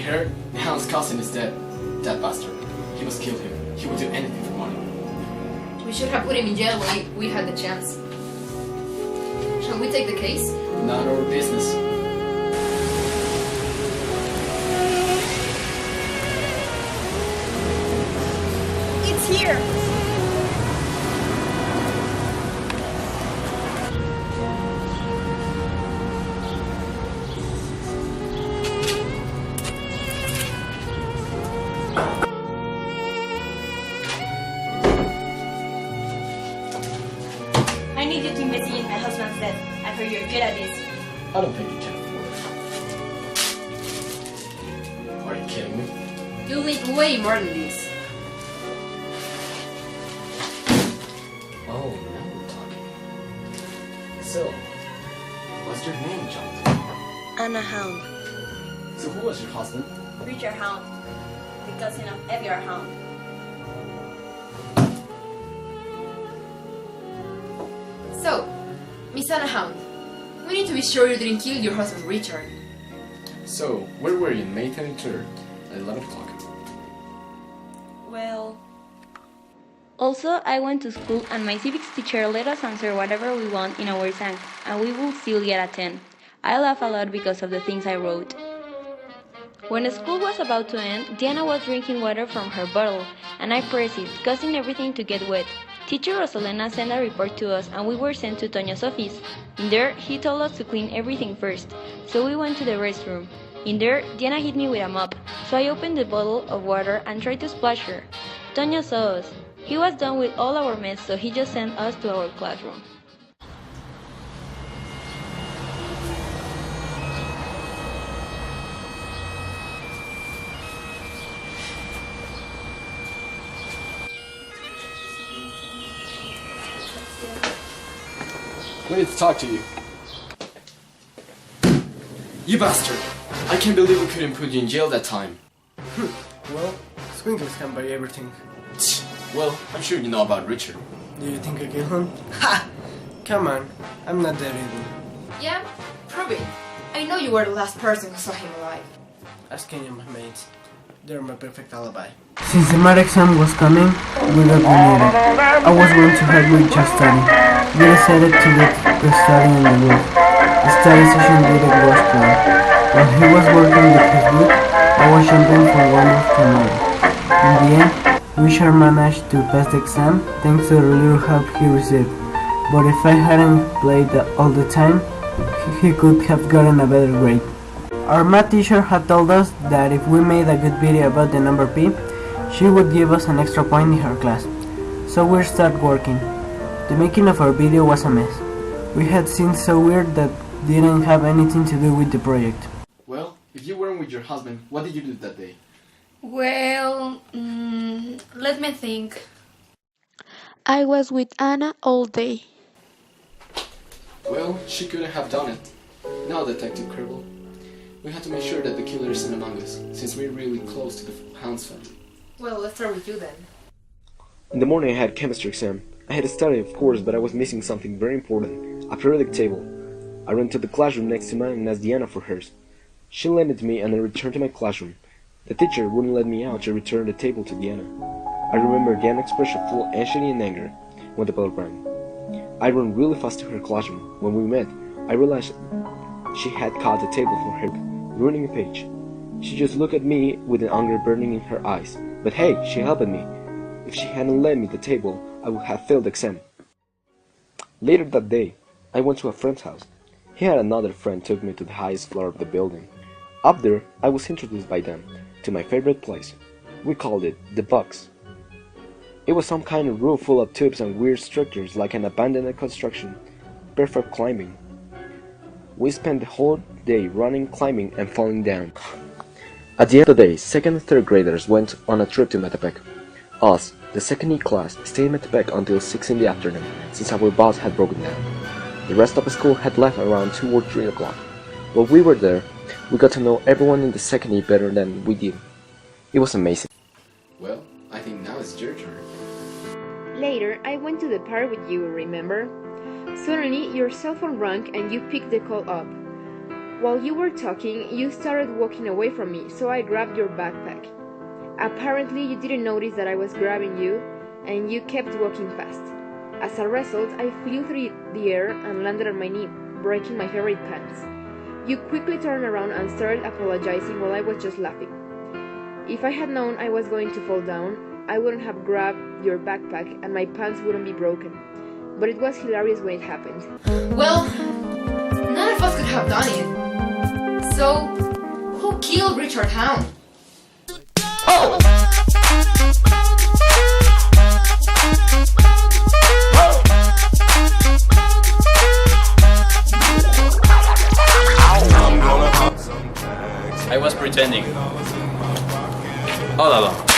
heard? Nihan's cousin is dead. That bastard. He must kill him. He would do anything for money. We should have put him in jail when we had the chance. Shall we take the case? Not our business. It's here! I need you to investigate my husband's death. I heard you're good at this. I don't think you can afford it. Are you kidding me? You'll need way more than this. Oh, now we're talking. So, what's your name, Jonathan? Anna Hound. So who was your husband? Richard Hound. The cousin of Edgar Hound. So, Miss Anna Hound, we need to be sure you didn't kill your husband Richard. So, where were you on May 23rd at 11 o'clock? Well... Also, I went to school and my civics teacher let us answer whatever we want in our exam, and we will still get a 10. I laugh a lot because of the things I wrote. When school was about to end, Diana was drinking water from her bottle, and I pressed it, causing everything to get wet. Teacher Rosalena sent a report to us, and we were sent to Toño's office. In there, he told us to clean everything first, so we went to the restroom. In there, Diana hit me with a mop, so I opened the bottle of water and tried to splash her. Toño saw us. He was done with all our mess, so he just sent us to our classroom. We need to talk to you. You bastard! I can't believe we couldn't put you in jail that time. Well, squinkles can buy everything. Well, I'm sure you know about Richard. Do you think I killed him? Ha! Come on, I'm not that evil. Yeah? Prove it. I know you were the last person who saw him alive. Ask any of my mates. They're my perfect alibi. Since the math exam was coming, we got related. I was going to help with just study. We decided to get the study in the roof. The study session didn't go well. While he was working with his book, I was jumping from one roof to another. In the end, Richard managed to pass the exam thanks to the little help he received. But if I hadn't played all the time, he could have gotten a better grade. Our math teacher had told us that if we made a good video about the number p, she would give us an extra point in her class. So we started working. The making of our video was a mess. We had scenes so weird that didn't have anything to do with the project. Well, if you weren't with your husband, what did you do that day? Well, let me think. I was with Anna all day. Well, she couldn't have done it. Now, Detective Cribble, we had to make sure that the killer isn't among us, since we're really close to the Hounds family. Well, let's start with you then. In the morning I had chemistry exam. I had studied, of course, but I was missing something very important, a periodic table. I ran to the classroom next to mine and asked Diana for hers. She lent it to me and I returned to my classroom. The teacher wouldn't let me out to return the table to Diana. I remember Diana's expression full of anxiety and anger when the bell rang. I ran really fast to her classroom. When we met, I realized she had caught the table for her, ruining a page. She just looked at me with an anger burning in her eyes. But hey, she helped me. If she hadn't lent me the table, I would have failed the exam. Later that day, I went to a friend's house. He had another friend took me to the highest floor of the building. Up there, I was introduced by them to my favorite place. We called it the Box. It was some kind of roof full of tubes and weird structures like an abandoned construction. Perfect climbing. We spent the whole day running, climbing, and falling down. At the end of the day, 2nd and 3rd graders went on a trip to Metepec. Us, the 2nd E class, stayed in Metepec until 6 in the afternoon, since our bus had broken down. The rest of the school had left around 2 or 3 o'clock. While we were there, we got to know everyone in the 2nd E better than we did. It was amazing. Well, I think now it's your turn. Later, I went to the park with you, remember? Suddenly, your cell phone rang and you picked the call up. While you were talking, you started walking away from me, so I grabbed your backpack. Apparently, you didn't notice that I was grabbing you, and you kept walking fast. As a result, I flew through the air and landed on my knee, breaking my favorite pants. You quickly turned around and started apologizing while I was just laughing. If I had known I was going to fall down, I wouldn't have grabbed your backpack and my pants wouldn't be broken. But it was hilarious when it happened. Well, none of us could have done it. So, who killed Richard Hound? I was pretending all along.